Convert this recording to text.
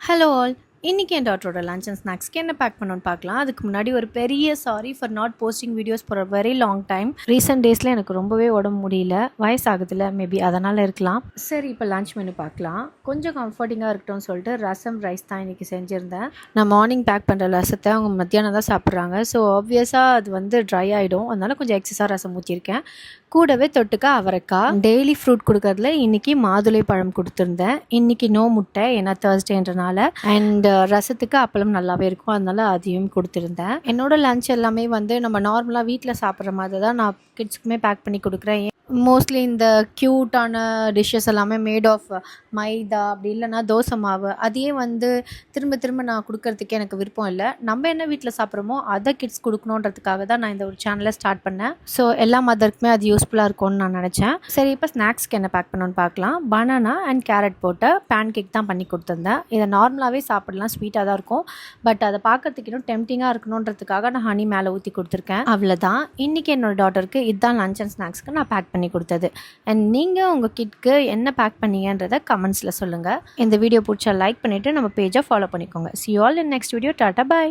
Hello all. இன்றைக்கி என் டாட்டரோட lunch and ஸ்நாக்ஸ்க்கு என்ன back பண்ணணும்னு பார்க்கலாம். அதுக்கு முன்னாடி ஒரு பெரிய sorry for not posting videos for a very long time. Recent டேஸில் எனக்கு ரொம்பவே உடம்பு முடியல, வயசாகுதுல, மேபி அதனால் இருக்கலாம். சரி, இப்போ லஞ்ச் மெனு பார்க்கலாம். கொஞ்சம் கம்ஃபர்டிங்காக இருக்கட்டும்னு சொல்லிட்டு ரசம் ரைஸ் தான் இன்றைக்கி செஞ்சுருந்தேன். நான் மார்னிங் பேக் பண்ணுற ரசத்தை அவங்க மத்தியானம் தான் சாப்பிட்றாங்க. ஸோ ஆப்வியஸாக அது வந்து ட்ரை ஆகிடும். அதனால் கொஞ்சம் எக்ஸஸாக ரசம் ஊற்றிருக்கேன். கூடவே தொட்டுக்க அவரைக்காய். டெய்லி ஃப்ரூட் கொடுக்கறதுல இன்றைக்கி மாதுளை பழம் கொடுத்துருந்தேன். இன்றைக்கி நோ முட்டை, ஏன்னா தேர்ஸ்டேன்றனால. அண்ட் ரசத்துக்கு அப்பளம் நல்லாவே இருக்கும், அதனால அதையும் கொடுத்துருந்தேன். என்னோடய லஞ்ச் எல்லாமே வந்து நம்ம நார்மலாக வீட்டில் சாப்பிட்ற மாதிரி தான் நான் கிட்ஸ்க்குமே பேக் பண்ணி கொடுக்குறேன். மோஸ்ட்லி இந்த க்யூட்டான டிஷ்ஷஸ் எல்லாமே மேட் ஆஃப் மைதா, அப்படி இல்லைனா தோசை மாவு, அதையே வந்து திரும்ப திரும்ப நான் கொடுக்கறதுக்கு எனக்கு விருப்பம் இல்லை. நம்ம என்ன வீட்டில் சாப்பிட்றோமோ அதை கிட்ஸ் கொடுக்கணுன்றதுக்காக தான் நான் இந்த ஒரு சேனலை ஸ்டார்ட் பண்ணேன். ஸோ எல்லா மதருக்குமே அது யூஸ்ஃபுல்லாக இருக்கும்னு நான் நினச்சேன். சரி, இப்போ ஸ்நாக்ஸ்க்கு என்ன பேக் பண்ணணும்னு பார்க்கலாம். பனானா அண்ட் கேரட் போட்டு பேன் கேக் தான் பண்ணி கொடுத்துருந்தேன். இதை நார்மலாகவே சாப்பிடலாம், ஸ்வீட்டாக தான் இருக்கும். பட் அதை பார்க்கறதுக்கு இன்னும் டெம்டிங்காக இருக்கணுன்றதுக்காக நான் ஹனி மேலே ஊற்றி கொடுத்துருக்கேன். அவ்வளோதான். இன்றைக்கி என்னோட டாட்டருக்கு இதுதான் லஞ்ச் அண்ட் ஸ்நாக்ஸ்க்கு நான் பேக் பண்ணி கொடுத்தது. அண்ட் நீங்கள் உங்கள் கிட்க்கு என்ன பேக் பண்ணீங்கன்றதை கமெண்ட்ஸில் சொல்லுங்கள். இந்த வீடியோ பிடிச்சா லைக் பண்ணிவிட்டு நம்ம பேஜை ஃபாலோ பண்ணிக்கோங்க. See you all in next video. Tata, bye.